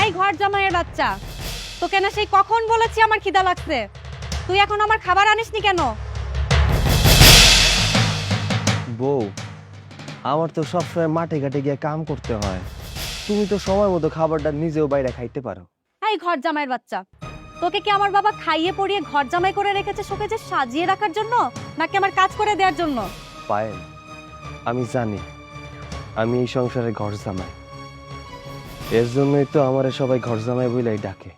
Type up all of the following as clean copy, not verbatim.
এই ঘর জামাইয়ের বাচ্চা, তোকে না সেই কখন বলেছি আমার খিদা লাগছে, তুই এখন আমার খাবার আনিসনি কেন? বউ, আমার তো সবসময় মাঠে ঘাটে গিয়ে কাম করতে হয়, তুমি তো সময় মতো খাবারটা নিজেও বাইরে খাইতে পারো। এই ঘর জামাইয়ের বাচ্চা, তোকে কি আমার বাবা খাইয়ে পড়িয়ে ঘর জামাই করে রেখেছে শোকেজে সাজিয়ে রাখার জন্য, নাকি আমার কাজ করে দেওয়ার জন্য? পায়েল, আমি জানি আমি এই সংসারে ঘর জামাই, এর জন্যই তো আমারে সবাই ঘর জামাই বলেই ডাকে।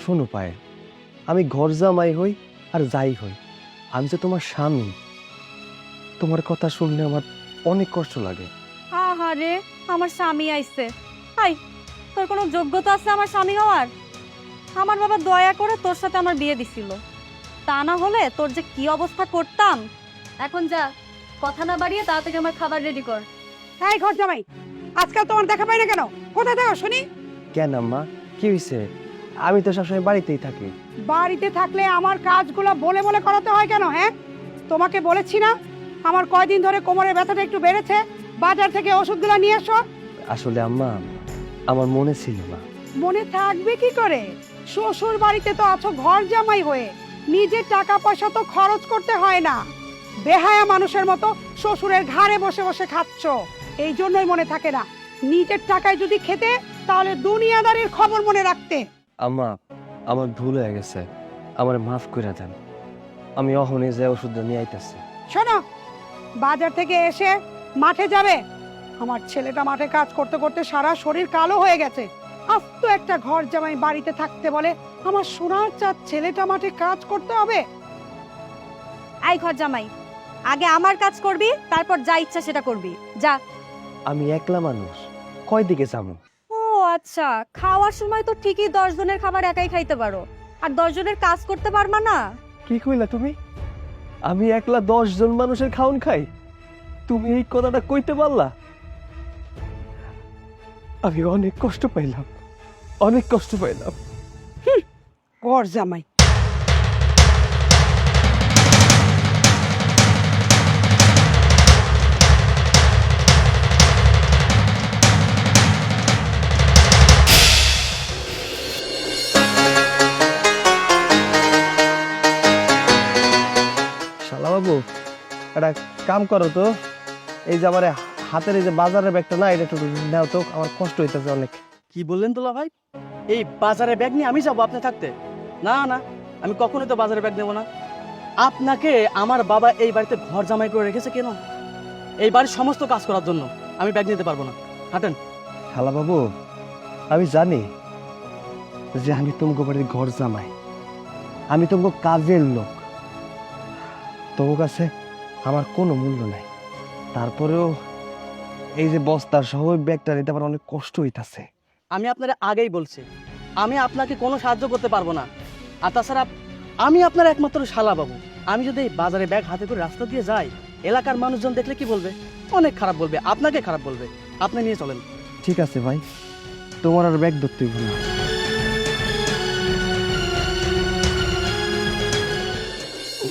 শোনো পায়েল, আমি ঘর জামাই হই আর যাই হই, আমি তো তোমার স্বামী। তোমার কথা শুনলে আমার অনেক কষ্ট লাগে। আহারে, আমার স্বামী আইছে। হাই, তোর কোনো যোগ্যতা আছে আমার স্বামী হওয়ার? আমার বাবা দয়া করে তোর সাথে আমার বিয়ে দিছিল, তা না হলে তোর যে কি অবস্থা করতাম। এখন যা, কথা না বাড়িয়ে তাড়াতাড়ি আমার খাবার রেডি কর। এই ঘর জামাই, আজকাল তোমার দেখা পাই না কেন? কোথায় থাকো শুনি? কেন আম্মা, কি হয়েছে? আমি তো সবসময় বাড়িতেই থাকি। বাড়িতে থাকলে আমার কাজগুলো বলে বলে করাতে হয় কেন? হ্যাঁ, তোমাকে বলেছি না আমার কয়দিন ধরে কোমরের ব্যথাটা একটু বেড়েছে, বাজার থেকে ওষুধগুলো নিয়ে এসো। আসলে আম্মা, আমার মনে ছিল না। মনে থাকবে কি করে? শ্বশুর বাড়িতে তো আছো ঘর জামাই হয়ে, নিজের টাকা পয়সা তো খরচ করতে হয় না, বেহায়া মানুষের মতো শ্বশুরের ঘাড়ে বসে বসে খাচ্ছ, এই জন্যই মনে থাকে না। নিজের টাকায় যদি খেতে তাহলে দুনিয়াদারির খবর মনে রাখতে। আম্মা, আমার ভুল হয়ে গেছে, আমার মাফ করে দেন। আমি অহনে যে ওষুধটা নিয়ে আইতাছি। শোনো, বাজার থেকে এসে মাঠে যাবে। আমার ছেলেটা মাঠে কাজ করতে করতে সারা শরীর কালো হয়ে গেছে, আস্ত একটা ঘর জামাই বাড়িতে থাকতে বলে আমার সোনার চাঁদ ছেলেটা মাঠে কাজ করতে হবে? এই ঘর জামাই, আগে আমার কাজ করবি, তারপর যা ইচ্ছা সেটা করবি, যা। আমি একলা মানুষ, কয় দিকে যাবো? ও আচ্ছা, খাওয়ার সময় তো ঠিকই 10 জনের খাবার একাই খাইতে পারো, আর 10 জনের কাজ করতে পারবা না? কি কইলা তুমি? আমি একলা 10 জন মানুষের খাউন খাই? তুমি এই কথাটা কইতে পারলা? আমি অনেক কষ্ট পাইলাম, অনেক কষ্ট পাইলাম। ঘর জামাই। শালা বাবু, একটা কাম করো তো, এই যে আমার হাতের এই যে বাজারের ব্যাগটা না, এটা একটু নাও তো, আমার কষ্ট হইতেছে অনেক। কি বললেন তোলা ভাই? এই বাজারে ব্যাগ নিয়ে আমি যাবো আপনি থাকতে? না না, আমি কখনোই তো বাজারে ব্যাগ নেবো না। আপনাকে আমার বাবা এই বাড়িতে ঘর জামাই করে রেখেছে কেন? এই বাড়ির সমস্ত কাজ করার জন্য। আমি ব্যাগ নিতে পারবো না, হাঁটেন। শালা বাবু, আমি জানি যে আমি তোমাকে বাড়ির ঘর জামাই, আমি তোমাকে কাজের লোক, তোমার কাছে আমার কোনো মূল্য নাই। তারপরেও এই যে বস্তার সহ ব্যাগটা নিতে আমার অনেক কষ্ট হইতাছে। আমি আপনার আগেই বলছি, আমি আপনাকে কোনো সাহায্য করতে পারবো না। আর তাছাড়া আমি আপনার একমাত্র শালা বাবু। আমি যদি এই বাজারে ব্যাগ হাতে করে রাস্তা দিয়ে যাই, এলাকার মানুষজন দেখলে কি বলবে? অনেক খারাপ বলবে, আপনাকে খারাপ বলবে। আপনি নিয়ে চলেন। ঠিক আছে ভাই, তোমার আর ব্যাগ ধরতে হইব না।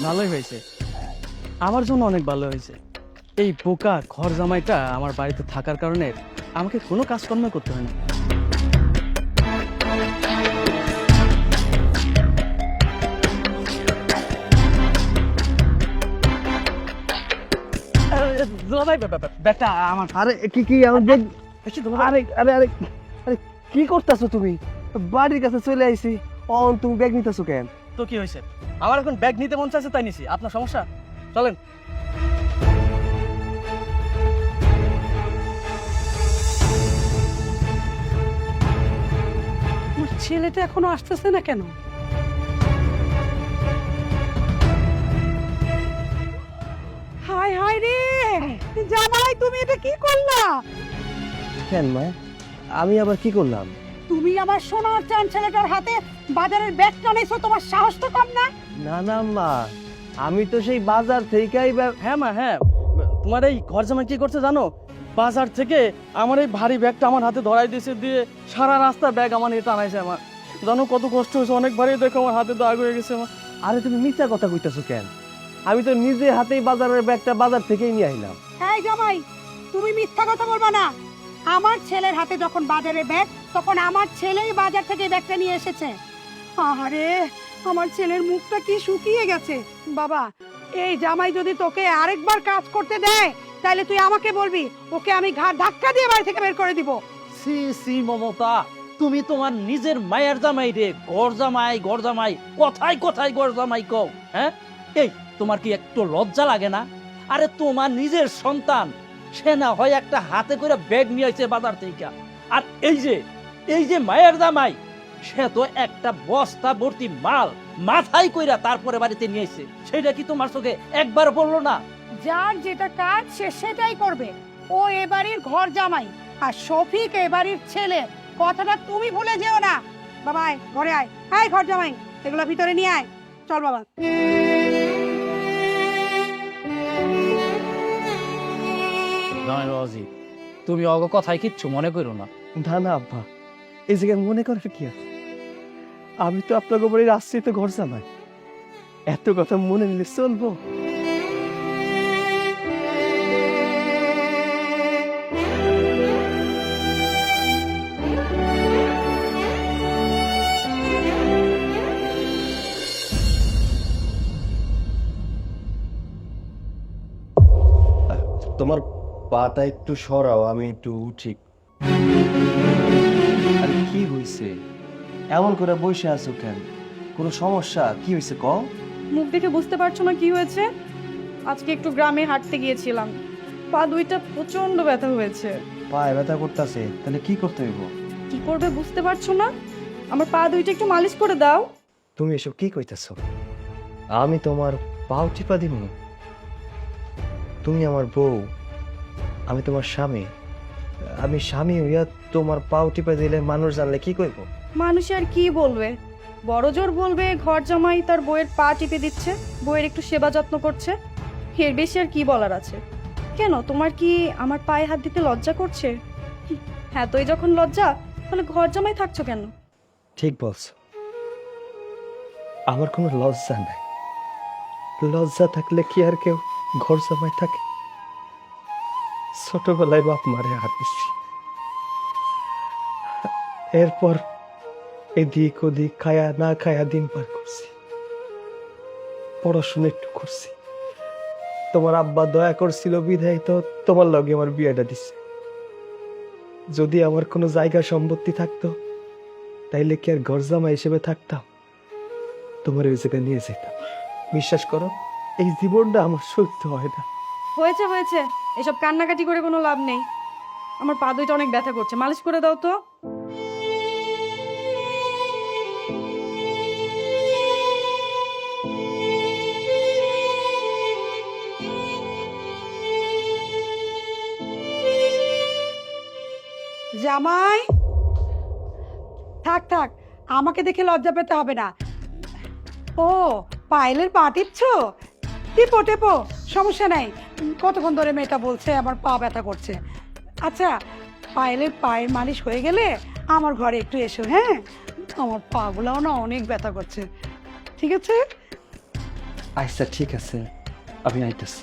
ভালোই হয়েছে, আমার জন্য অনেক ভালো হয়েছে। এই বোকা ঘর জামাইটা আমার বাড়িতে থাকার কারণে আমাকে কোনো কাজকর্ম করতে হয় না। দুলাভাই, ব্যাগটা আমার। আরে কি কি আমার ব্যাগ? বেশি দুলাভাই। আরে আরে আরে আরে কি করতেছো তুমি? বাড়ির কাছে চলে আইছি, অন তুমি ব্যাগ নিতেছো কেন? তো কি হয়েছে? আমার এখন ব্যাগ নিতে মন চাইছে তাই নিছি। আপনার সমস্যা? চলেন। আমার ছেলেটা এখনো আসতেছে না কেন? হায় হায় রে জামাই, তুমি এটা কি করলা? কেন মা, আমি আবার কি করলাম? তুমি আমার সোনার চাঁদ ছেলেটার হাতে বাজারের ব্যাগটা নিয়েছো, তোমার সাহস তো কম না? না না মা, আমি তো সেই বাজার থেকেই হ্যাঁ মা, হ্যাঁ। তোমার এই ঘর জামাই কি করছে জানো? বাজার থেকে আমার এই ভারী ব্যাগটা আমার হাতে ধরাই দিয়েছে, দিয়ে সারা রাস্তা ব্যাগ আমার নিয়ে টানাইছে। আমার জানো কত কষ্ট হয়েছে? অনেক ভারী, দেখো আমার হাতে দাগ হয়ে গেছে আমার। আরে তুমি মিথ্যা কথা কইতাছো কেন? আমি তো নিজে হাতেই বাজারের ব্যাগটা বাজার থেকেই নিয়ে আইলাম। এই জামাই, তুমি মিথ্যা কথা বলবা না। আমার ছেলের হাতে যখন বাজারে ব্যাগ, তখন আমার ছেলেই বাজার থেকে এই ব্যাগটা নিয়ে এসেছে। আহারে, আমার ছেলের মুখটা কি শুকিয়ে গেছে। বাবা, এই জামাই যদি তোকে আরেকবার কাজ করতে দেয় তাহলে তুই আমাকে বলবি, ওকে আমি ঘাড় ধাক্কা দিয়ে বাড়ি থেকে বের করে দিব। সি সি মমতা, তুমি তোমার নিজের মায়ের জামাই রে গড় জামাই কথাই কথাই গড় জামাই কও। হ্যাঁ, এই তোমার কি একটু লজ্জা লাগে না? আরে তোমার নিজের সন্তান, সে না হয় একটা হাতে করে ব্যাগ নিয়ে আইছে বাজার থেকে, আর এই যে মায়ের জামাই, সে তো একটা বস্তা ভর্তি মাল মাথায় কইরা তারপরে বাড়িতে নিয়ে আইছে। সেটা কি তোমার চোখে একবার পড়লো না? যার যেটা কাজ সে সেটাই করবে। ও এবাড়ির ঘর জামাই আর শফিক এবাড়ির ছেলে, কথাটা তুমি ভুলে যেও না। বাবা আয়, ঘরে আয়। আয় ঘর জামাই, এগুলো ভিতরে নিয়ে আয়। চল বাবা। জামাই বাবাজি, তুমি অগ কথায় কিচ্ছু মনে করো না। না না আব্বা, এই জায়গায় মনে করার কি আছে? আমি তো আপনাকে বাড়ির আশ্রিত ঘর জামাই, এত কথা মনে নিলে চলবো? তোমার পাটা একটু সরাও, আমি একটু উঠি। আর কি হয়েছে? এমন করে বসে আছো কেন? কোনো সমস্যা? কি হয়েছে ক? মুখ দেখে বুঝতে পারছো না কি হয়েছে? আজকে একটু গ্রামে হাঁটতে গিয়েছিলাম, পা দুইটা প্রচন্ড ব্যথা হয়েছে। পায়ে ব্যথা করতেছে, তাহলে কি করতে হইব? কি করবে বুঝতে পারছো না? আমার পা দুইটা একটু মালিশ করে দাও। তুমি এসব কি কইতেছো? আমি তোমার পাও টিপা দিব? তুমি আমার বউ, আমি তোমার স্বামী। আমি স্বামী হইয়া তোমার পাও টিপা দিলে মানুষ জানলে কি কইব? মানুষ আর কি বলবে? বড় জোর বলবে ঘর জামাই তার বউয়ের পা টিপে দিচ্ছে, বউয়ের একটু সেবা যত্ন করছে। এর বেশি আর কি বলার আছে? কেন, তোমার কি আমার পায়ে হাত দিতে লজ্জা করছে? হ্যাঁ, তোই যখন লজ্জা, তাহলে ঘর জামাই থাকছো কেন? ঠিক বলছো, আমার কোনো লজ্জা নাই। লজ্জা থাকলে কি আর কেউ ঘর জামাই থাকে? ছোটবেলায় বাপ মারে হারিয়েছি, এরপর এদিক ওদিক খায়া না খায়া দিন পার করছি। পড়াশোনা একটু করছি, তোমার আব্বা দয়া করছিল বিধায় তো তোমার লগে আমার বিয়েটা দিছে। যদি আমার কোনো জায়গা সম্পত্তি থাকতো তাইলে কি আর ঘর জামাই হিসেবে থাকতাম? তোমার ওই জায়গায় নিয়ে যেতাম। বিশ্বাস করো, এই জীবনটা আমার সহ্য হয় না। হয়েছে হয়েছে, এসব কান্নাকাটি করে কোনো লাভ নেই। আমার পা দুইটা অনেক ব্যথা করছে, মালিশ করে দাও তো। জামাই, থাক থাক, আমাকে দেখে লজ্জা পেতে হবে না। ও, পায়েলের পা টিপছো? টিপো টিপো, সমস্যা নাই। কতক্ষণ ধরে মেয়েটা বলছে আমার পা ব্যথা করছে। আচ্ছা, পায়েলের পায়ের মালিশ হয়ে গেলে আমার ঘরে একটু এসো। হ্যাঁ, আমার পাগুলাও না অনেক ব্যথা করছে। ঠিক আছে? আচ্ছা ঠিক আছে, আমি আইতেছি।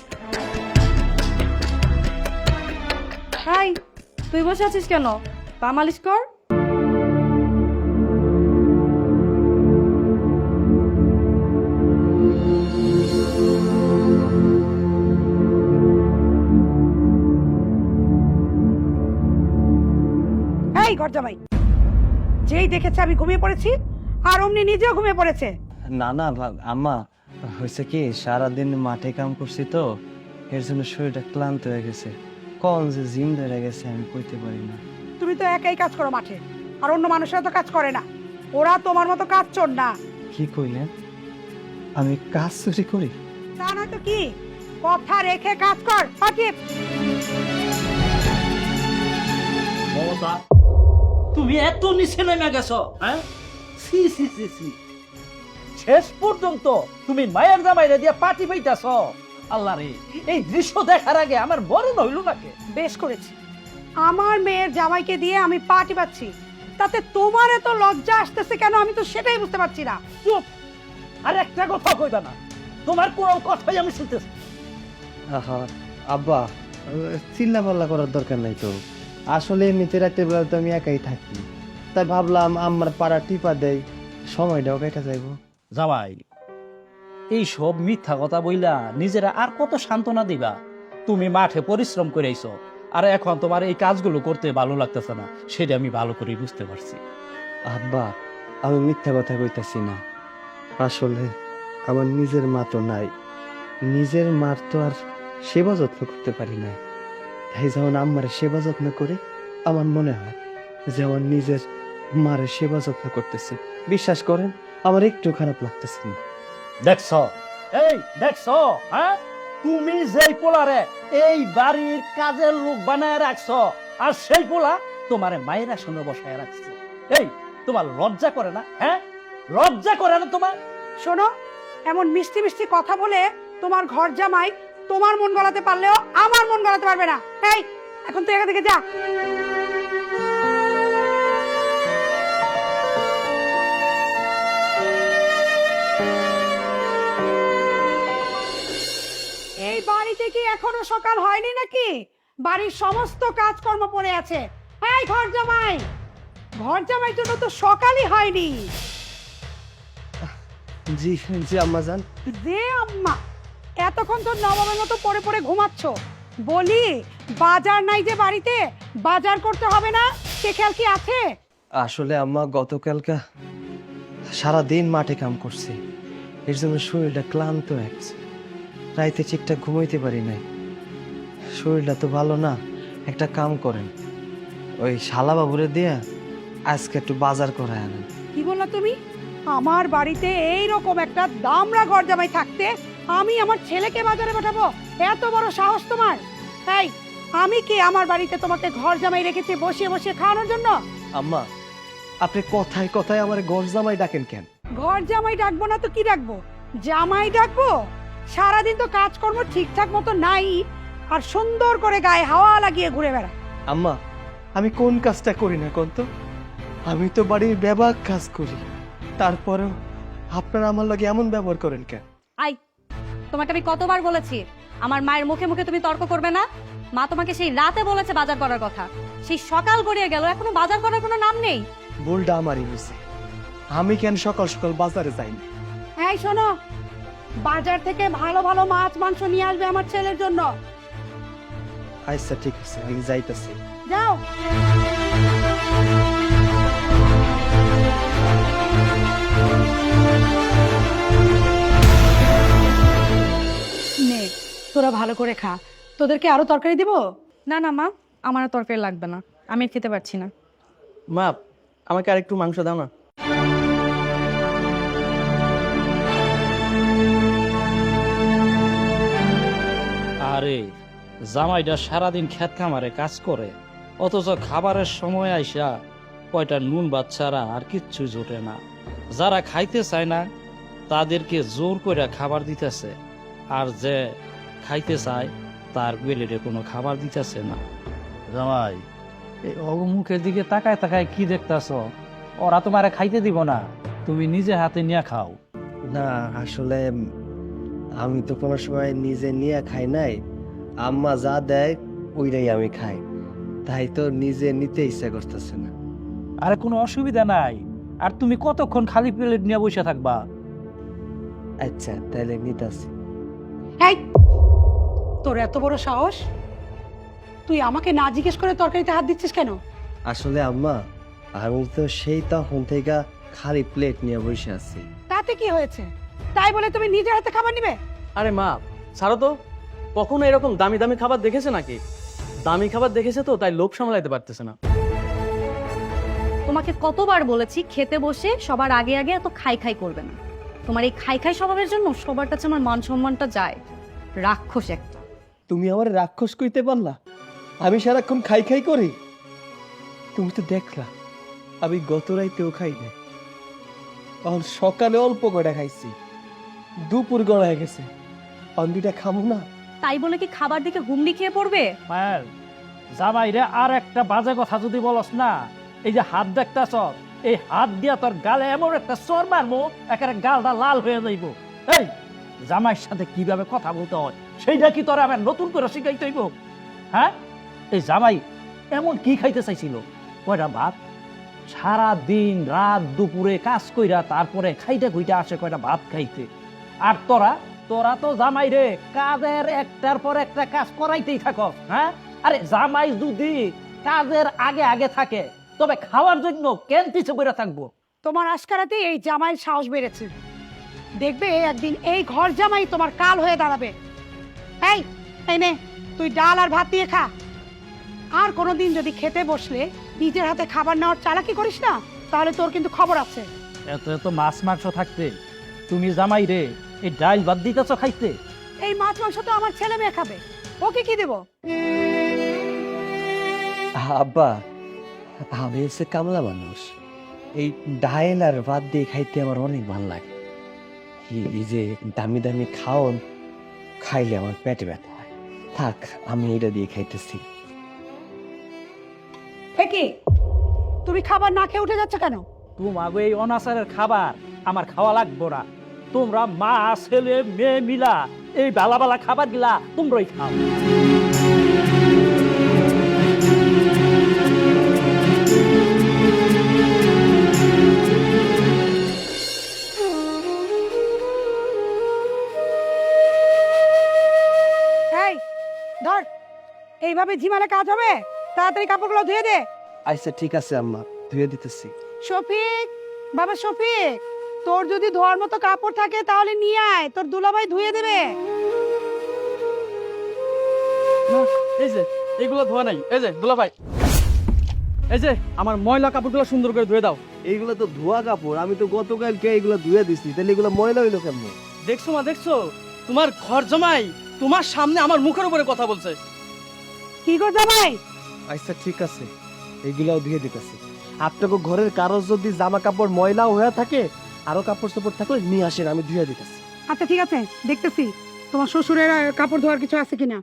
হাই, তুই বসে আছিস কেন? পা মালিশ কর। এই ঘর জামাই, যেই দেখেছে আমি ঘুমিয়ে পড়েছি আর অমনি নিজেও ঘুমিয়ে পড়েছে। না না আম্মা, হয়েছে কি, সারাদিন মাঠে কাম করছি তো, এর জন্য শরীরটা ক্লান্ত হয়ে গেছে। কোন যে জিম ধরে গেছে আমি কইতে পারি না। তুমি তো একাই কাজ করো মাঠে, আর অন্য মানুষরা তো কাজ করে না। ওরা তোমার মতো কাজ চোর না। কি কইলেন? আমি কাজ চুরি করি? তা নয়তো কি? কথা রেখে কাজ কর। পাঠিয়ে মমতা, তুমি এত নিচে নেমে গেছো? হ্যাঁ, সি সি সি সি, শেষ পর্যন্ত তুমি মায়ের জামাইরে দিয়ে পাটি পাইতাছ। আল্লাহ রে, এই দৃশ্য দেখার আগে আমার মরণ হইল নাকি? বেশ করেছি, আমার মেয়ের জামাইকে দিয়ে আমি পা টিপাচ্ছি, তাতে তোমার এত লজ্জা আসতেছে কেন আমি তো সেটাই বুঝতে পারছি না। চুপ, আর একটা কথা কইবা না, তোমার কোনো কথাই আমি শুনতেছি। আহা আব্বা, চিল্লা পাল্লা করার দরকার নাই তো। আসলে এমনিতে রাতের বেলা তো আমি একাই থাকি, তাই ভাবলাম আমার পাড়া টিপা দেই, সময়টাও কেটে যাইবো। জামাই, এই সব মিথ্যা কথা বইলা নিজেরা আর কত সান্ত্বনা দিবা? তুমি মাঠে পরিশ্রম করে আইছো, আর এখন তোমার এই কাজগুলো করতে ভালো লাগতেছে না, সেটা আমি ভালো করে বুঝতে পারছি। আব্বা, আমি মিথ্যা কথা কইতাছি না। আসলে আমার নিজের মা তো নাই, নিজের মার তো আর সেবা যত্ন করতে পারি না। তাই যখন আমার সেবা যত্ন করে আমার মনে হয় যে আমার নিজের মারের সেবা যত্ন করতেছি। বিশ্বাস করেন, আমার একটু খারাপ লাগতেছে না। দেখছ, এই দেখছ, হ্যাঁ, তুমি যেই পোলারে এই বাড়ির কাজের লোক বানায় রাখছ, আর সেই পোলা তোমার মায়ের আসনে বসায় রাখছে। এই তোমার লজ্জা করে না? হ্যাঁ, লজ্জা করে না তোমার? শোনো, এমন মিষ্টি মিষ্টি কথা বলে তোমার ঘর জামাই তোমার মন গলাতে পারলেও আমার মন গলাতে পারবে না। এই, এখন তুই এখান থেকে যা। এই বাড়িতে কি এখনো সকাল হয়নি নাকি? বাড়ির সমস্ত কাজকর্ম পড়ে আছে। এই ঘর জামাই, ঘর জামাই জন্য তো সকালই হয়নি। জি জি আম্মা জান। যে আম্মা, এতক্ষণ তো নবমের মতো পড়ে পড়ে ঘুমাচ্ছ। বলি, বাজার নাই যে বাড়িতে, বাজার করতে হবে না, সে খেয়াল কি আছে? আসলে আম্মা গতকালকা সারাদিন মাঠে কাম করছি, এর জন্য শরীরটা ক্লান্ত হয়ে গেছে। রাইতে ঠিকঠাক ঘুমাইতে পারি নাই। শরীরটা তো ভালো না। একটা কাম করেন, ওই শালা বাবুরে দিয়া আজকে একটু বাজার করায় আনেন। কি বললা তুমি? আমার বাড়িতে এই রকম একটা দামড়া ঘর জামাই থাকতে আমি আমার ছেলেকে বাজারে পাঠাবো? এত বড় সাহস তোমার! এই, আমি কি আমার বাড়িতে তোমাকে ঘর জামাই রেখেছি বসিয়ে বসিয়ে খাওয়ানোর জন্য? আম্মা, আপনি কথায় কথায় আমার ঘর জামাই ডাকেন কেন? ঘর জামাই ডাকবো না তো কি ডাকবো? জামাই ডাকবো? সারাদিন তো কাজকর্ম ঠিকঠাক মতো নাই, আর সুন্দর করে গায়ে হাওয়া লাগিয়ে ঘুরে বেড়া। আম্মা, আমি কোন কাজটা করি না কোন তো? আমি তো বাড়ির ব্যাপক কাজ করি, তারপরেও আপনারা আমার লাগে এমন ব্যবহার করেন কেন? আই, তোমাকে আমি কতবার বলেছি আমার মায়ের মুখে মুখে তুমি তর্ক করবে না? মা তোমাকে সেই রাতে বলেছে বাজার করার কথা, সেই সকাল গড়িয়ে গেল, এখনো বাজার করার কোনো নাম নেই। ভুলটা আমারই হয়েছে। আমি কেন সকাল সকাল বাজারে যাইনি? এই শোনো, বাজার থেকে ভালো ভালো মাছ মাংস নিয়ে আসবে আমার ছেলের জন্য। আচ্ছা ঠিক আছে, আমি যাইতেছি। যাও। নে, তোরা ভালো করে খা। তোদেরকে আরো তরকারি দিব? না না মা, আমার আর তরকারি লাগবে না, আমি আর খেতে পারছি না। মা, আমাকে আর একটু মাংস দাও না। আরে জামাইটা সারাদিন ক্ষেত খামারে কাজ করে, অথচ খাবারের সময় আইসা কয়টা নুন ভাত ছাড়া আর কিচ্ছু জোটে না। যারা খাইতে চায় না তাদেরকে জোর করে খাবার দিতেছে, আর যে খাইতে চায় তার বেলেটে কোনো খাবার দিতেছে না। জামাই, এই অগমুখের দিকে তাকায় তাকায় কি দেখতাছ? ওরা তোমারে খাইতে দিব না, তুমি নিজে হাতে নিয়ে খাও। না, আসলে আমি তো কোনো সময় নিজে নিয়ে খাই নাই। আম্মা যা দেয় ওইটাই আমি খাই, তাই তো নিজে নিতে ইচ্ছা করতেছে না। আরে কোনো অসুবিধা নাই, আর তুমি কতক্ষণ খালি প্লেট নিয়ে বসে থাকবা? আচ্ছা তাহলে নিতেছি। এই, তোর এত বড় সাহস, তুই আমাকে না জিজ্ঞেস করে তরকারিতে হাত দিচ্ছিস কেন? আসলে আম্মা, আমি তো সেই তখন থেকে খালি প্লেট নিয়ে বসে আছি। তাতে কি হয়েছে? তাই বলে তুমি নিজের হাতে খাবার নিবে? আরে মা, ছাড়ো তো। কখনো এরকম দামি দামি খাবার দেখেছে নাকি? দামি খাবার দেখেছে তো, তাই লোভ সামলাইতে পারতেছে না। তোমাকে কতবার বলেছি খেতে বসে সবার আগে আগে এত খাই খাই করবে না। তোমার এই খাই খাই স্বভাবের জন্য সবার কাছে আমার মান সম্মানটা যায়। রাক্ষস একটা। তুমি আমার রাক্ষস কইতে পারলা? আমি সারাক্ষণ খাই খাই করি? তুমি তো দেখলা আমি গত রাইতেও খাই না, আর সকালে অল্প করে খাইছি, দুপুর গড়ায় গেছে, অন দুইটা খামো না। তাই বলে কি খাবার দিকে হুমড়ি খেয়ে পড়বে? মায়ের জামাই রে, আর একটা বাজে কথা যদি বলস না, এই যে হাত দেখতাছ, এই হাত দিয়া তোর গালে এমন একটা চর মারবো, একেবারে গালটা লাল হয়ে যাইব। এই জামাইয়ের সাথে কিভাবে কথা বলতে হয় সেইটা কি তোরা আবার নতুন করে শিখাইতে হইব? হ্যাঁ, এই জামাই এমন কি খাইতে চাইছিল? কয়টা ভাত, সারা দিন রাত দুপুরে কাজ কইরা তারপরে খাইতে খুইতে আসে কয়টা ভাত খাইতে। আর তোরা তোরা তো জামাই রে কাজের একটার পর একটা কাজ করাইতেই থাকো। হ্যাঁ, আরে জামাই যদি কাজের আগে আগে থাকে তবে খাওয়ার জন্য কেন পিছু করে থাকবো? তোমার আশকারাতে এই জামাইয়ের সাহস বেড়েছে। দেখবে একদিন এই ঘর জামাই তোমার কাল হয়ে দাঁড়াবে। এই এই নে, তুই ডাল আর ভাত দিয়ে খা। আর কোনোদিন যদি খেতে বসলে নিজের হাতে খাবার নেওয়ার চালাকি করিস না, তাহলে তোর কিন্তু খবর আছে। এত এত মাছ মাংস থাকতে তুমি জামাই রে এই ডাল ভাত দিতেছ খাইতে? এই মাছ মাংস তো আমার ছেলে মেয়ে খাবে, ওকে কি দেবো? আব্বা, আমি হচ্ছে কামলা মানুষ, এই ডাইল আর ভাত দিয়ে খাইতে আমার অনেক ভালো লাগে। এই যে দামি দামি খাওন খাইলে আমার পেটে ব্যথা হয়। থাক, আমি এটা দিয়ে খাইতেছি। কি তুমি খাবার না খেয়ে উঠে যাচ্ছ কেন? তোমাকে এই অনাচারের খাবার আমার খাওয়া লাগবো না। তোমরা মা ছেলে মেয়ে মিলা এই বালা বালা খাবার গিলা তোমরাই খাও। এই ধর, এইভাবে ঝিমালে কাজ হবে? তাড়াতাড়ি কাপড়গুলো ধুয়ে দে। আচ্ছা ঠিক আছে আম্মা, ধুয়ে দিতেছি। শফিক, বাবা শফিক, তোর যদি ধোয়ার মতো কাপড় থাকে তাহলে নিয়ে আয়, তোর দুলাভাই ধুয়ে দেবে। এই যে এগুলো ধোয়া নাই, এই যে দুলা ভাই, এই যে আমার ময়লা কাপড়গুলো সুন্দর করে ধুয়ে দাও। এইগুলো তো ধোয়া কাপড়, আমি তো গতকালকে এইগুলো ধুয়ে দিছি, তাহলে এগুলো ময়লা হইলো কেমন? দেখছো মা, দেখছো তোমার ঘর জামাই তোমার সামনে আমার মুখের উপরে কথা বলছে। কি গো জামাই? আচ্ছা ঠিক আছে, এইগুলাও ধুয়ে দিতেছি। আপনাকে ঘরের কারো যদি জামা কাপড় ময়লাও হয়ে থাকে, আরো কাপড় চোপড় থাকলে নিয়ে আসেন, আমি ধুয়ে দিতেছি। আচ্ছা ঠিক আছে, দেখতেছি তোমার শ্বশুরের কাপড় ধোয়ার কিছু আছে কিনা।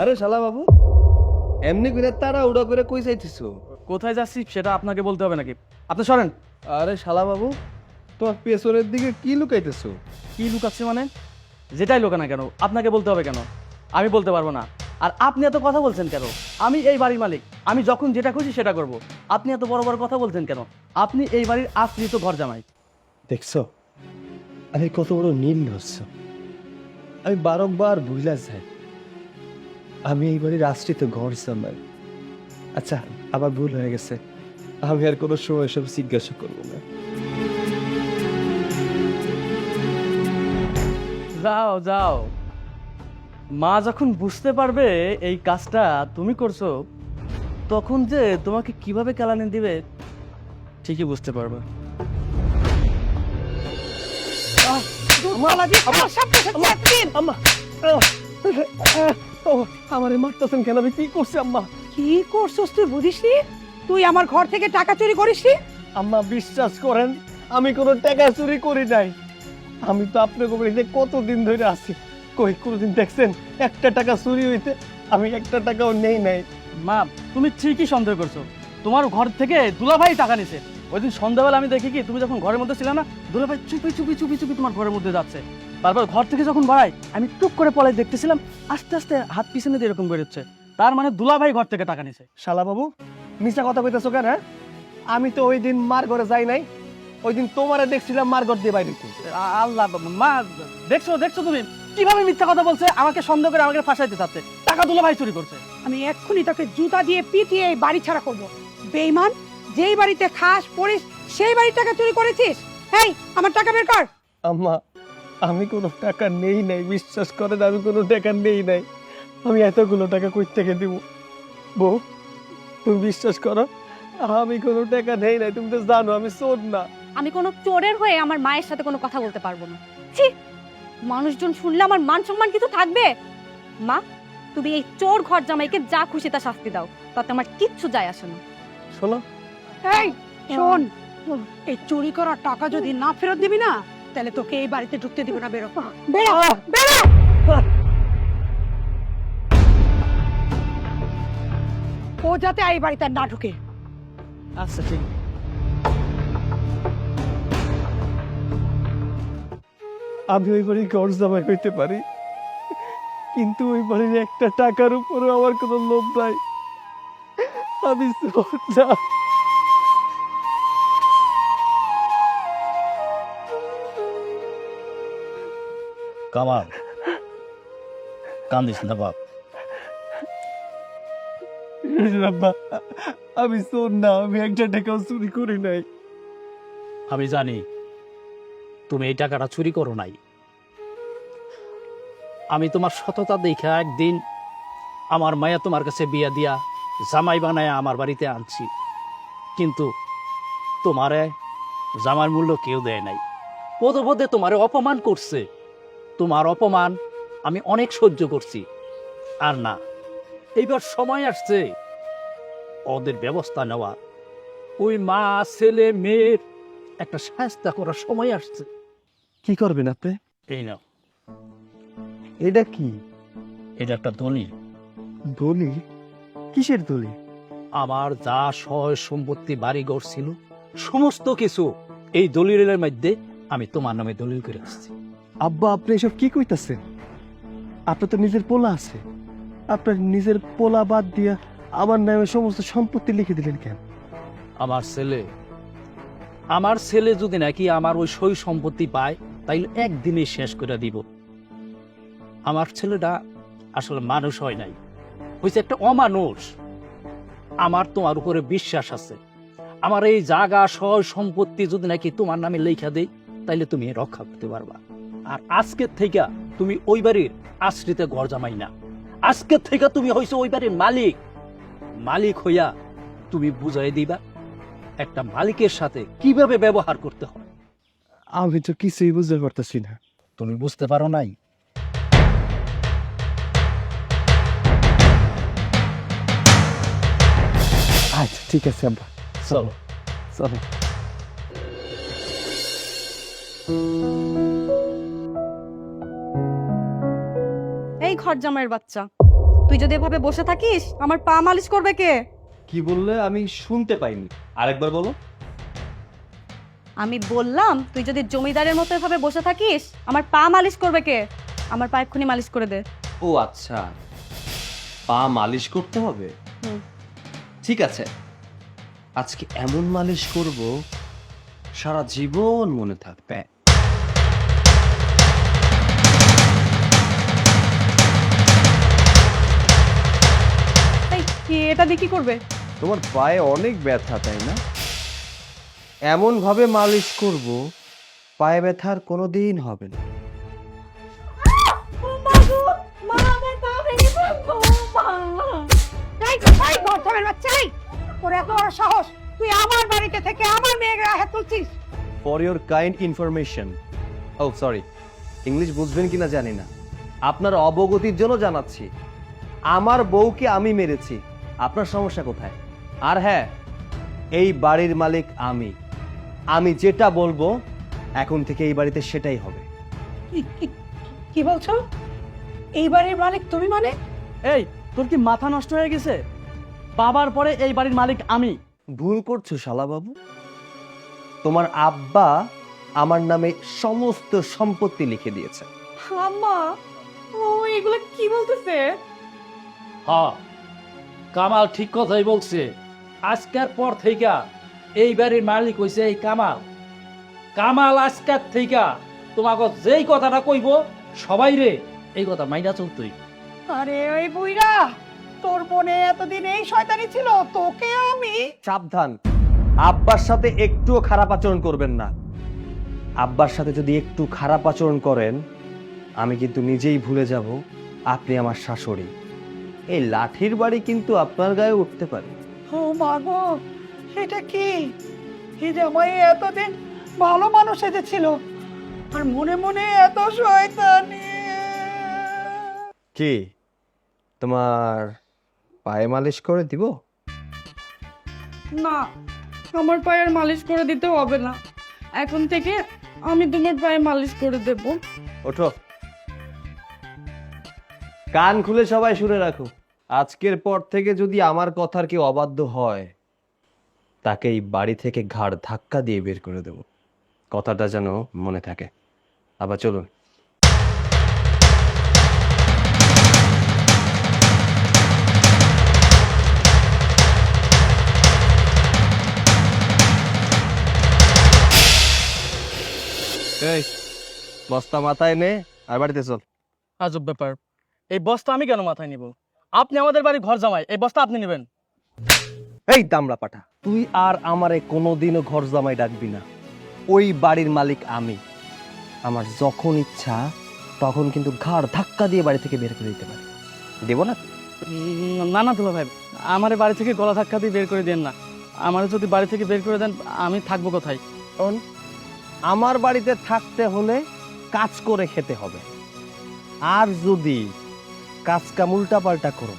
আরে শালা বাবু, এমনি করে তারা উড়া করে কই যাইতেছো? কোথায় যাচ্ছি সেটা আপনাকে বলতে হবে নাকি? আপনি সরেন। আরে শালা বাবু, তোমার পেছনের দিকে কি লুকাইতেছো? কি লুকাচ্ছি মানে? যেটাই লুকা না কেন আপনাকে বলতে হবে কেন? আমি বলতে পারবো না। আর আপনি এত কথা বলছেন কেন? আমি এই বাড়ির মালিক, আমি যখন যেটা খুশি সেটা করব। আপনি এত বড় বড় কথা বলছেন কেন? আপনি এই বাড়ির আশ্রিত ঘর জামাই। দেখছো আমি কত বড় নির্লজ্জ। আমি বারংবার ভুলা যাই আমি এই বাড়ির আশ্রিত ঘর জামাই। আচ্ছা, আবার ভুল হয়ে গেছে, আমি আর কোনো সময় এসব জিজ্ঞাসা করবো না। যাও যাও, মা যখন বুঝতে পারবে এই কাজটা তুমি করছো, তখন যে তোমাকে কিভাবে কেলানি দিবে ঠিকই বুঝতে পারবে। আমার মারতেছেন কেন? আমি কি করছি আম্মা? কি করছস তুই বুঝিসনি? তুই আমার ঘর থেকে টাকা চুরি করিসনি? আম্মা বিশ্বাস করেন, আমি কোনো টাকা চুরি করি নাই। আমি তো আপনার বাড়িতে কতদিন ধরে আছি, কই কোনোদিন দেখছেন একটা টাকা চুরি হইতে? আমি একটা টাকাও নেই নাই। মা, তুমি ঠিকই সন্দেহ করছো। তোমার ঘর থেকে দুলাভাই টাকা নিছে। ওই দিন সন্ধ্যাবেলা আমি দেখি কি তুমি যখন ঘরের মধ্যে ছিলে না, দুলাভাই চুপি চুপি চুপি চুপি তোমার ঘরের মধ্যে যাচ্ছে। তারপর ঘর থেকে যখন বাড়াই আমি টুক করে পলাই দেখতেছিলাম, আস্তে আস্তে হাত পিছনে দিয়ে এরকম বেরোচ্ছে। তার মানে দুলাভাই ঘর থেকে টাকা নিছে। শালা বাবু, মিছা কথা কইতেছো কেন? হ্যাঁ, আমি তো ওই দিন মার ঘরে যাই নাই, ওই দিন তোমারে দেখছিলাম মার ঘর দিয়ে বাইরে। আল্লাহ, মা দেখছো দেখছো তুমি কিভাবে মিথ্যা কথা বলছে, আমাকে সন্দেহ করে আমাকে ফাঁসাইতে চাচ্ছে। টাকা দুলাভাই চুরি করছে। আমি এক্ষুনি তোকে জুতা দিয়ে পিটিয়ে এই বাড়ি ছাড়া করবো। বেঈমান, যেই বাড়িতে খাস পড়িস সেই বাড়ির টাকা চুরি করেছিস। এই, আমার টাকা বের কর। আম্মা, আমি কোনো টাকা নেই নাই, বিশ্বাস করেন আমি কোনো টাকা নেই নাই। আমি এতগুলো টাকা কই থেকে দিব? বউ, তুমি বিশ্বাস করো, আমি কোনো টাকা নেই নাই। তুমি তো জানো আমি চোর না। আমি কোনো চোরের হয়ে আমার মায়ের সাথে কোনো কথা বলতে পারবো না। ছি, মানুষজন শুনলে আমার মান সম্মান কিছু থাকবে? মা, তুমি এই চোর ঘর জামাইকে যা খুশি তা শাস্তি দাও, তাতে আমার কিচ্ছু যায় আসে না। শোনো, এই শোন, এই চুরি করা টাকা যদি না ফেরত দিবি না, তাহলে তোকে এই বাড়িতে ঢুকতে দিব না। বেরো বেরো বেরো। ও যাতে এই বাড়িতে আর না ঢুকে। আচ্ছা ঠিক। আমি ওই বাড়ির ঘর জামাই হইতে পারি, কিন্তু ওই বাড়ির একটা টাকার উপরও আমার কোনো লোভ নাই। আমি চোর না। কামাল, কান্দিস না বাপ। আব্বা, আমি চোর না, আমি একটা টাকাও চুরি করি নাই। আমি জানি তুমি এই টাকাটা চুরি করো নাই। আমি তোমার সততা দেখা একদিন আমার মায়া তোমার কাছে বিয়া দিয়া জামাই বানায় আমার বাড়িতে আনছি, কিন্তু তোমারে জামার মূল্য কেউ দেয় নাই। পদে পদে তোমারে অপমান করছে। তোমার অপমান আমি অনেক সহ্য করছি। আর না, এইবার সময় আসছে ওদের ব্যবস্থা নেওয়া। ওই মা ছেলে মেয়ের একটা শাস্তা করার সময় আসছে। কি করবেন আপনি? এই নাও, এটা কি? এটা একটা দলিল। দলিল? কিসের দলিল? আমার যা সয় সম্পত্তি বাড়িঘর ছিল সমস্ত কিছু এই দলিলের মধ্যে আমি তোমার নামে দলিল করে আসছি। আব্বা, আপনি এসব কি কইতাছেন? আপনার তো নিজের পোলা আছে, আপনার নিজের পোলা বাদ দিয়া আমার নামে সমস্ত সম্পত্তি লিখে দিলেন কেন? আমার ছেলে যদি নাকি আমার ওই সই সম্পত্তি পায় তাইলে একদিনে শেষ করে দিব। আমার ছেলেটা আসলে মানুষ হয় নাই, হয়েছে একটা অমানুষ। আমার তোমার উপরে বিশ্বাস আছে, আমার এই জায়গা সয় সম্পত্তি যদি নাকি তোমার নামে লেখা দেই তাইলে তুমি রক্ষা করতে পারবা। আর আজকের থেকে তুমি ওই বাড়ির আশ্রিতে ঘর জামাই না, আজকের থেকে তুমি হইছো ওই বাড়ির মালিক। মালিক হইয়া তুমি বুঝাই দিবা একটা মালিকের সাথে কিভাবে ব্যবহার করতে হয়। আমি তো কিছুই বুঝতে পারতেছি না। তুমি বুঝতে পারো নাই? আচ্ছা ঠিক আছে আব্বা, চলো। চলো। এই ঘর জামাইয়ের বাচ্চা, তুই যদি এভাবে বসে থাকিস আমার পা মালিশ করবে কে? কি বললে? আমি শুনতে পাইনি, আরেকবার বলো। আমি বললাম তুই যদি জমিদারের মতো এভাবে বসে থাকিস আমার পা মালিশ করবে কে? আমার পা এক্ষুনি মালিশ করে দে। ও আচ্ছা, পা মালিশ করতে হবে। হুম। ঠিক আছে, আজকে এমন মালিশ করব সারা জীবন মনে থাকবে। এই এটা দিয়ে কি করবে? তোমার পায়ে অনেক ব্যথা, তাই না? এমন ভাবে মালিশ করব পায়ে ব্যথার কোনোদিন হবে না। তোর এত বড় সাহস, তুই আমার বাড়িতে থেকে আমার মেয়েকে হাত তুলছিস? For your kind information, oh sorry, English বুঝবেন কিনা জানি না, আপনার অবগতির জন্য জানাচ্ছি, আমার বউকে আমি মেরেছি। আপনার সমস্যা কোথায়? আর হ্যাঁ, এই বাড়ির মালিক আমি। আমি যেটা বলবো এখন থেকে এই বাড়িতে সেটাই হবে। কি বলছো? এই বাড়ির মালিক তুমি? মানে এই, তোর কি মাথা নষ্ট হয়ে গেছে? বাবার পরে এই বাড়ির মালিক আমি। ভুল করছো শালা বাবু। তোমার আব্বা আমার নামে সমস্ত সম্পত্তি লিখে দিয়েছে। আম্মা, ও এগুলো কি বলতেছে? হ্যাঁ, কামাল ঠিক কথাই বলছে। আজকের পর থেকে এই বাড়ির মালিক হইছে এই কামাল। কামাল আজকের থেকে তোমাকে যেই কথাটা কইব সবাই রে এই কথা মাইনা চলতই। আরে ওই বুইরা, তোর বোনে এতদিন এই শয়তানি ছিল, তোকে আমি। সাবধান, আব্বার সাথে একটুও খারাপ আচরণ করবেন না। আব্বার সাথে যদি একটু খারাপ আচরণ করেন, আমি কিন্তু নিজেই ভুলে যাব আপনি আমার শাশুড়ি। এই লাঠির বাড়ি কিন্তু আপনার গায়ে উঠতে পারে। ও মা গো, এটা কি? এই জামাই এতদিন ভালো মানুষ ছিল, আর মনে মনে এত শয়তানি। কি তোমার পায়ে মালিশ করে দিব? না, আমার পায়ের মালিশ করে দিতে হবে না। এখন থেকে আমি তোমার পায়ে মালিশ করে দেব। ওঠো, কান খুলে সবাই শুনে রাখো। আজকের পর থেকে যদি আমার কথার কেউ অবাধ্য হয়, তাকে এই বাড়ি থেকে ঘাড় ধাক্কা দিয়ে বের করে দেব। কথাটা যেন মনে থাকে। আবার চলুন। এই বস্তা মাথায় নে আর বাড়িতে চল। আজব ব্যাপার, এই বস্তা আমি কেন মাথায় নিব? আপনি আমাদের বাড়ি ঘর জামাই, এই বস্তা আপনি নেবেন? এই দামড়া পাঠা, তুই আর আমারে কোনোদিনও ঘর জামাই ডাকবি না। ওই বাড়ির মালিক আমি। আমার যখন ইচ্ছা তখন কিন্তু ঘাড় ধাক্কা দিয়ে বাড়ি থেকে বের করে দিতে পারি। দেব না? না না দুলা ভাই, আমার বাড়ি থেকে গলা ধাক্কা দিয়ে বের করে দেন না। আমার যদি বাড়ি থেকে বের করে দেন, আমি থাকবো কোথায়? শোন, আমার বাড়িতে থাকতে হলে কাজ করে খেতে হবে। আর যদি কাজ কাম উল্টা পাল্টা করো,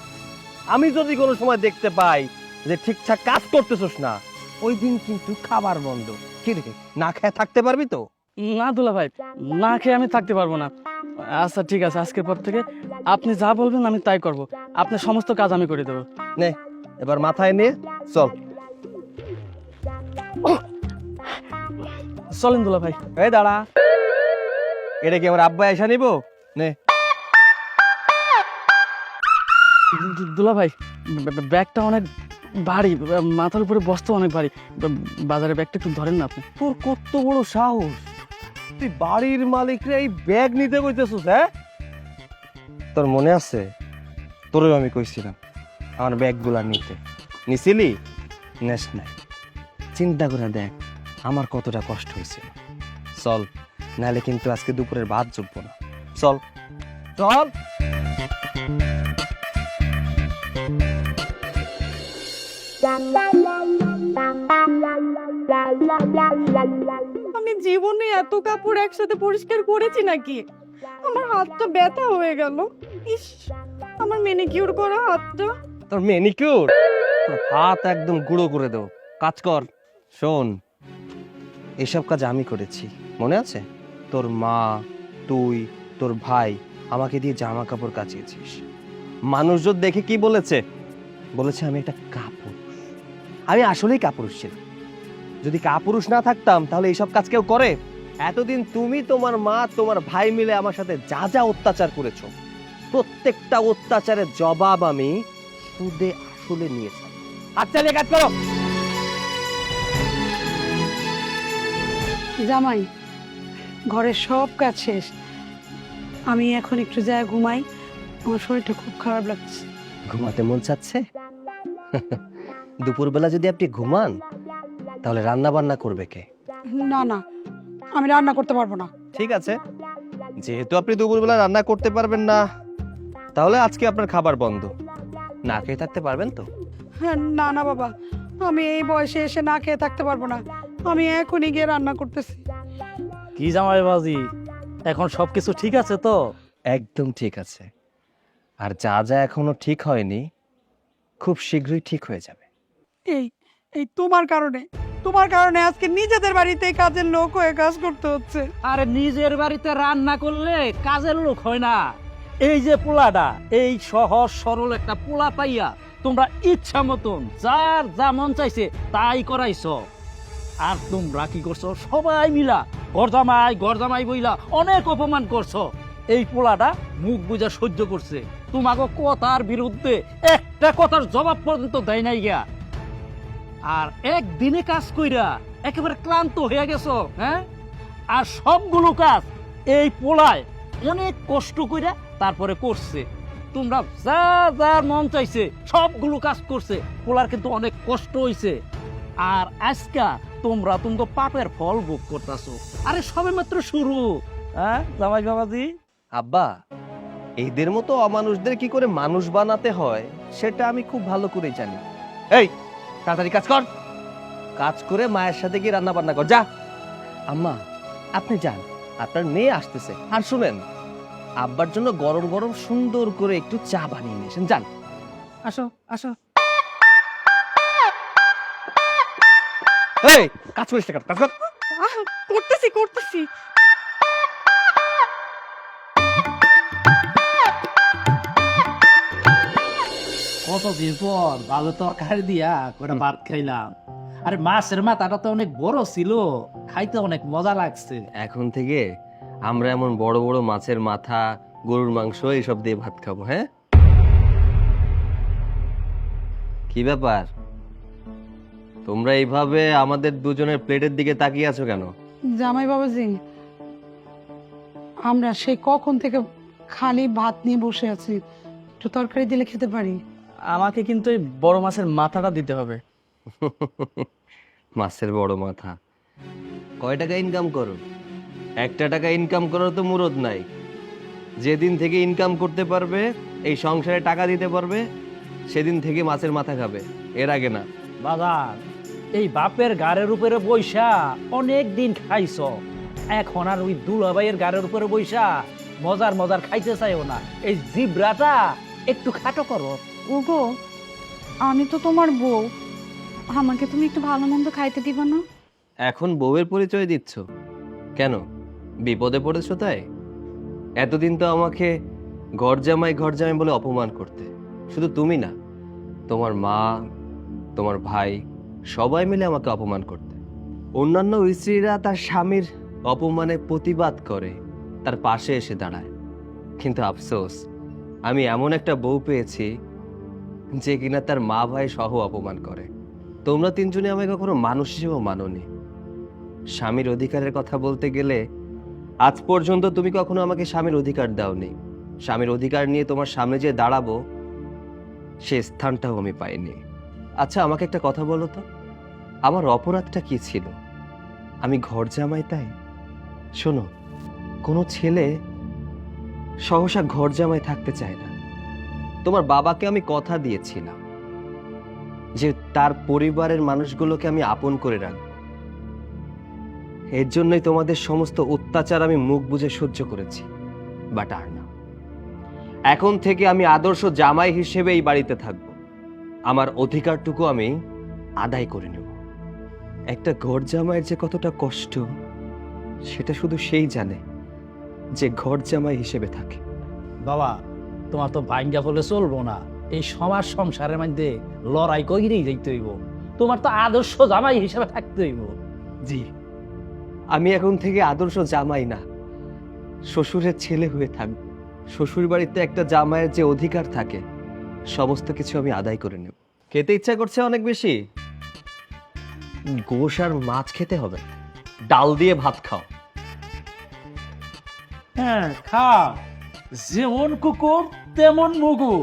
আমি যদি কোনো সময় দেখতে পাই যে ঠিকঠাক কাজ করতেছস না, ওই দিন কিন্তু খাবার বন্ধ। কি রে, না খেয়ে থাকতে পারবি তো? না দুলা ভাই, না খেয়ে আমি থাকতে পারবো না। আচ্ছা ঠিক আছে, আজকের পর থেকে আপনি যা বলবেন আমি তাই করব। আপনার সমস্ত কাজ আমি করে দেবো। নে এবার মাথায় নে, চল। চলেন দুলা ভাই। এই দাঁড়া, এটা কি আমার আব্বা এসে নিব? নে। দুলা ভাই, ব্যাগটা অনেক ভারী, মাথার উপরে বস্তা অনেক ভারী। বাজারে ব্যাগটা একটু ধরেন না আপনি। তোর কত বড় সাহস, তুই বাড়ির মালিকরে এই ব্যাগ নিতে কইতেছিস? হ্যাঁ, তোর মনে আছে তোরেও আমি কইছিলাম আমার ব্যাগগুলা নিতে? নিছিলি? নেস নাই। চিন্তা করে দেখ আমার কতটা কষ্ট হয়েছিল। চল, নাহলে কিন্তু আজকে দুপুরের ভাত জুটবো না। চল চল। আমি জীবনে এত কাপড় একসাথে পরিষ্কার করেছি নাকি? আমার হাতটা ব্যথা হয়ে গেল। ইস, আমার ম্যানিকিউর করা হাতটা। তোর ম্যানিকিউর? তোর হাত একদম গুঁড়ো করে দেবো। কাজ কর। শোন, এসব কাজ আমি করেছি, মনে আছে? তোর মা, তুই, তোর ভাই আমাকে দিয়ে জামা কাপড় কাচিয়েছিস। মানুষজন দেখে কি বলেছে? বলেছে আমি একটা কাপুরুষ। আমি আসলেই কাপুরুষ ছিলাম। যদি কাপুরুষ না থাকতাম তাহলে এইসব কাজ কেউ করে? এতদিন তুমি, তোমার মা, তোমার ভাই মিলে আমার সাথে যা যা অত্যাচার করেছো, প্রত্যেকটা অত্যাচারের জবাব আমি সুদে আসলে নিয়েছিলাম। হাত চালিয়ে কাজ করো। জামাই, ঘরের সব কাজ শেষ, আমি এখন একটু যায় ঘুমাই। আমার শরীরটা খুব খারাপ লাগছে। ঘুমাতে মন চাচ্ছে? দুপুরবেলা যদি আপনি ঘুমান তাহলে রান্না বান্না করবে কে? না না, আমি রান্না করতে পারবো না। ঠিক আছে, যেহেতু আপনি দুপুরবেলা রান্না করতে পারবেন না, তাহলে আজকে আপনার খাবার বন্ধ। না খেয়ে থাকতে পারবেন তো? হ্যাঁ, না না বাবা, আমি এই বয়সে এসে না খেয়ে থাকতে পারবো না। আমি এখনই গিয়ে রান্না করতেছি। কি জামাই বাজি, এখন সবকিছু ঠিক আছে তো? একদম ঠিক আছে। আর যা যা এখনো ঠিক হয়নি খুব শীঘ্রই ঠিক হয়ে যাবে। এই এই তোমার কারণে আজকে নিজেদের বাড়িতে কাজের লোক হয়ে কাজ করতে হচ্ছে। আরে নিজের বাড়িতে রান্না করলে কাজের লোক হয় না। এই যে পোলাটা, এই সহজ সরল একটা পোলা পাইয়া তোমরা ইচ্ছা মতন যার যা মন চাইছে তাই করাইছো। আর তোমরা কি করছো? সবাই মিলা গরজামাই বইলা অনেক অপমান করছো। এই পোলাটা মুখ বুঝা সহ্য করছে, তোমাকে কথার বিরুদ্ধে একটা কথার জবাব পর্যন্ত দেয় নাই গিয়া। আর একদিনে কাজ কইরা একেবারে ক্লান্ত হয়ে গেছো। হ্যাঁ, আর সবগুলো কাজ এই পোলায় অনেক কষ্ট কইরা তারপরে করছে। তোমরা যা যার মন চাইছে সবগুলো কাজ করছে, পোলার কিন্তু অনেক কষ্ট হইছে। আর আজকা তোমরা তো পাপের ফল ভোগ করতেছো। আরে সবে মাত্র শুরু। হ্যাঁ জামাই বাবাজি? আব্বা, এদের মতো অমানুষদের কি করে মানুষ বানাতে হয় সেটা আমি খুব ভালো করে জানি। এই তাড়াতাড়ি কাজ কর, কাজ করে মায়ের সাথে গিয়ে রান্না বান্না কর যা। আম্মা আপনি যান, আপনার মেয়ে আসতেছে। আর শুনেন, আব্বার জন্য গরম গরম সুন্দর করে একটু চা বানিয়ে নিয়ে এসেন, যান। আসো আসো। এই কাজ করিস না, কাজ কর। করতেছি করতেছি। কতদিন পর ভালো তরকারি দিয়া করে ভাত খাইলাম। আরে মাছের মাথাটা তো অনেক বড় ছিল, খাইতে অনেক মজা লাগছে। এখন থেকে আমরা এমন বড় বড় মাছের মাথা, গরুর মাংস এইসব দিয়ে ভাত খাবো। হ্যাঁ, কি ব্যাপার তোমরা এইভাবে আমাদের দুজনের প্লেটের দিকে তাকিয়ে আছো কেন? জামাই বাবাজি, আমরা সেই কখন থেকে খালি ভাত নিয়ে বসে আছি, একটু তরকারি দিলে খেতে পারি। আমাকে কিন্তু এই বড় মাছের মাথাটা দিতে হবে। মাছের বড় মাথা? কয় টাকা ইনকাম করো? 1 টাকা ইনকাম করার তো মুরদ নাই। যেদিন থেকে ইনকাম করতে পারবে, এই সংসারে টাকা দিতে পারবে, সেদিন থেকে মাছের মাথা খাবে, এর আগে না। বাজার এই বাপের গাড়ের উপরে বইসা অনেক দিন খাইছ, এখন আর ওই দুলাভাইয়ের গাড়ের উপরে বইসা মজার মজার খাইতে চাইও না। এই জিব্রাটা একটু খাটো করো। ওগো, আমি তো তোমার বউ, আমাকে তুমি একটু ভালো মন্দ খাইতে দিবা না? এখন বউয়ের পরিচয় দিচ্ছ কেন? বিপদে পড়েছো তাই? এতদিন তো আমাকে ঘর জামাই বলে অপমান করতে। শুধু তুমি না, তোমার মা, তোমার ভাই, সবাই মিলে আমাকে অপমান করতে। অন্যান্য স্ত্রীরা তার স্বামীর অপমানে প্রতিবাদ করে, তার পাশে এসে দাঁড়ায়। কিন্তু আফসোস, আমি এমন একটা বউ পেয়েছি যে কিনা তার মা ভাই সহ অপমান করে। তোমরা তিনজনে আমাকে কখনো মানুষ হিসেবেও মানোনি। স্বামীর অধিকারের কথা বলতে গেলে আজ পর্যন্ত তুমি কখনো আমাকে স্বামীর অধিকার দাওনি। স্বামীর অধিকার নিয়ে তোমার সামনে যে দাঁড়াবো, সে স্থানটাও আমি পাইনি। আচ্ছা আমাকে একটা কথা বলো তো, আমার অপরাধটা কি ছিল? আমি ঘর জামাই তাই? শোনো, কোনো ছেলে সহসা ঘর জামাই থাকতে চায় না। তোমার বাবাকে আমি কথা দিয়েছিলাম যে তার পরিবারের মানুষগুলোকে আমি আপন করে রাখবো। এর জন্যই তোমাদের সমস্ত অত্যাচার আমি মুখ বুজে সহ্য করেছি। বাট আর না, এখন থেকে আমি আদর্শ জামাই হিসেবে এই বাড়িতে থাকব। আমার অধিকারটুকু আমি আদায় করে নেব। একটা ঘর জামাইয়ের যে কতটা কষ্ট, সেটা শুধু সেই জানে যে ঘর জামাই হিসেবে থাকে। বাবা, তোমার তো ভাঙ্গা বলে চলবো না। এই সমাজ সংসারের মধ্যে লড়াই করেই যাইতে হইব। তোমার তো আদর্শ জামাই হিসেবে থাকতে হইব। জি, আমি এখন থেকে আদর্শ জামাই না, শ্বশুরের ছেলে হয়ে থাকব। শ্বশুর বাড়িতে একটা জামাইয়ের যে অধিকার থাকে, সমস্ত কিছু আমি আদায় করে নেব। খেতে ইচ্ছা করছে অনেক বেশি? গোশ আর মাছ খেতে হবে, ডাল দিয়ে ভাত খাও। হ্যাঁ খা, যেমন কুকুর তেমন মুগু।